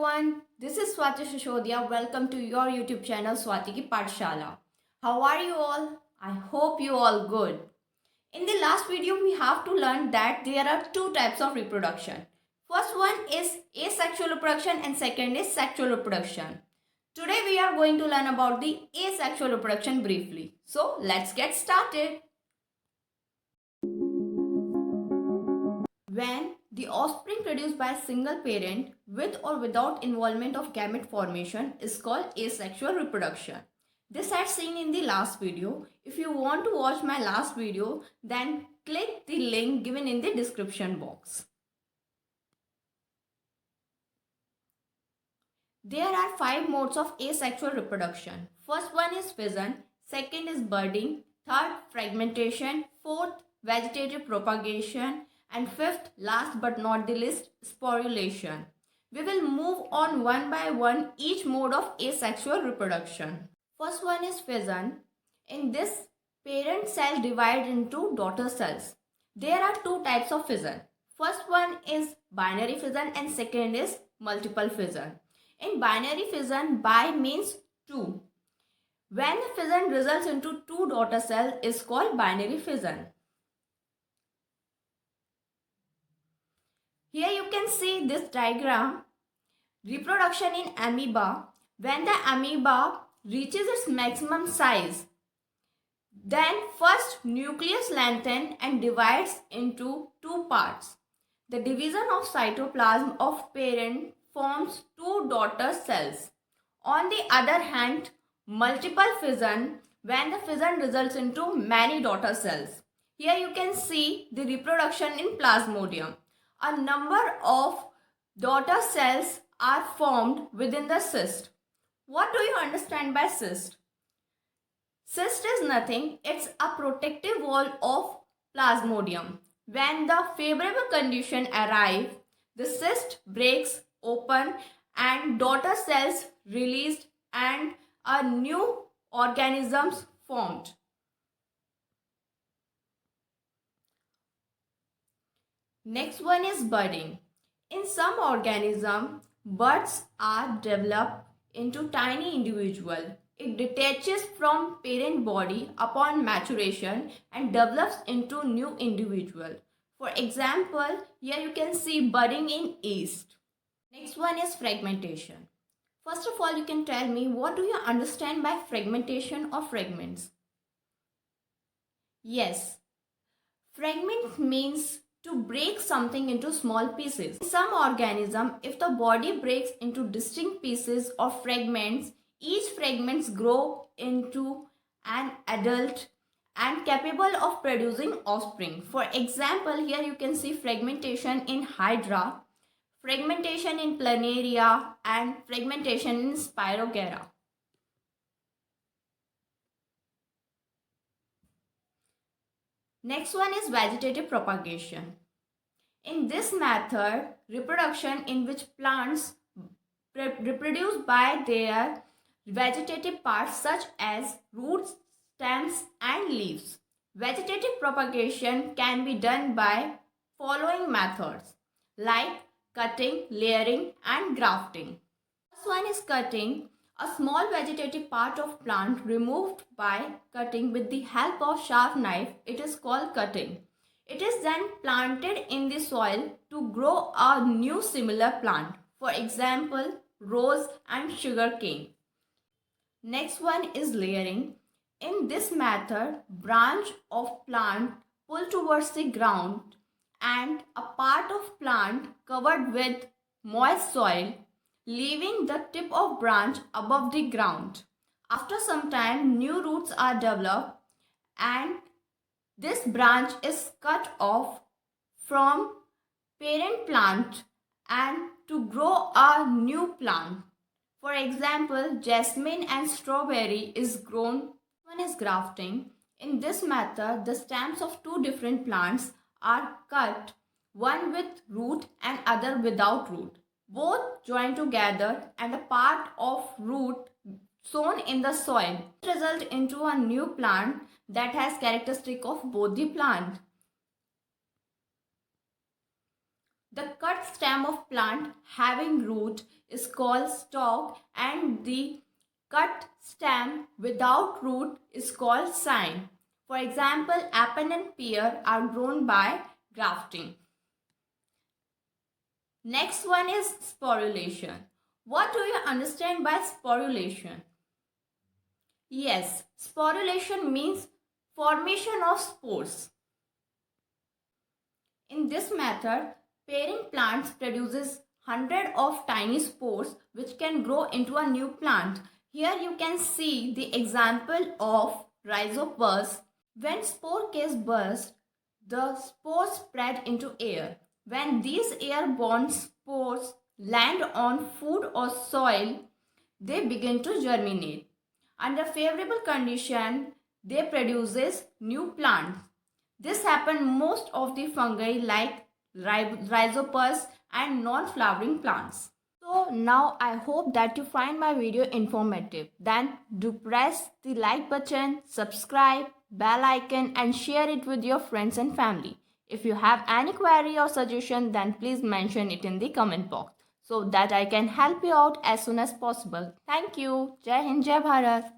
everyone, this is Swati Shishodia. Welcome to your YouTube channel Swati Ki Pathshala. How are you all? I hope you all good. In the last video, we have to learn that there are two types of reproduction. First one is asexual reproduction and second is sexual reproduction. Today we are going to learn about the asexual reproduction briefly. So let's get started. When the offspring produced by a single parent with or without involvement of gamete formation is called asexual reproduction. This I had seen in the last video. If you want to watch my last video, then click the link given in the description box. There are 5 modes of asexual reproduction. First one is fission, second is budding, third fragmentation, fourth vegetative propagation, and fifth, last but not the least, sporulation. We will move on one by one each mode of asexual reproduction. First one is fission. In this, parent cell divides into daughter cells. There are two types of fission. First one is binary fission and second is multiple fission. In binary fission, bi means 2. When the fission results into 2 daughter cells is called binary fission. Here you can see this diagram. Reproduction in amoeba. When the amoeba reaches its maximum size, then first nucleus lengthens and divides into 2 parts. The division of cytoplasm of parent forms 2 daughter cells. On the other hand, multiple fission, when the fission results into many daughter cells. Here you can see the reproduction in plasmodium. A number of daughter cells are formed within the cyst. What do you understand by cyst? Cyst is nothing, it's a protective wall of plasmodium. When the favorable condition arrive, the cyst breaks open and daughter cells released and a new organisms formed. Next one is budding. In some organisms, buds are developed into tiny individuals. It detaches from parent body upon maturation and develops into new individual. For example, here you can see budding in yeast. Next one is fragmentation. First of all, you can tell me what do you understand by fragmentation or fragments? Yes, fragment means to break something into small pieces. In some organisms, if the body breaks into distinct pieces or fragments, each fragments grow into an adult and capable of producing offspring. For example, here you can see fragmentation in Hydra, fragmentation in Planaria, and fragmentation in Spirogera. Next one is vegetative propagation. In this method, reproduction in which plants reproduce by their vegetative parts such as roots, stems and leaves. Vegetative propagation can be done by following methods like cutting, layering and grafting. First one is cutting. A small vegetative part of plant removed by cutting with the help of sharp knife, it is called cutting. It is then planted in the soil to grow a new similar plant. For example, rose and sugarcane. Next one is layering. In this method, branch of plant pull towards the ground and a part of plant covered with moist soil, leaving the tip of branch above the ground. After some time, new roots are developed and this branch is cut off from parent plant and to grow a new plant. For example, jasmine and strawberry is grown. One is grafting. In this method, the stems of 2 different plants are cut, one with root and other without root. Both join together and a part of root sown in the soil result into a new plant that has characteristic of both the plant. The cut stem of plant having root is called stalk and the cut stem without root is called cyme. For example, apple and pear are grown by grafting. Next one is sporulation. What do you understand by sporulation? Yes, sporulation means formation of spores. In this method, parent plants produces hundreds of tiny spores which can grow into a new plant. Here you can see the example of rhizopus. When spore case bursts, the spores spread into air. When these airborne spores land on food or soil, they begin to germinate. Under favorable condition, they produces new plants. This happens most of the fungi like rhizopus and non-flowering plants. So now I hope that you find my video informative. Then do press the like button, subscribe, bell icon and share it with your friends and family. If you have any query or suggestion, then please mention it in the comment box so that I can help you out as soon as possible. Thank you. Jai Hind, Jai Bharat.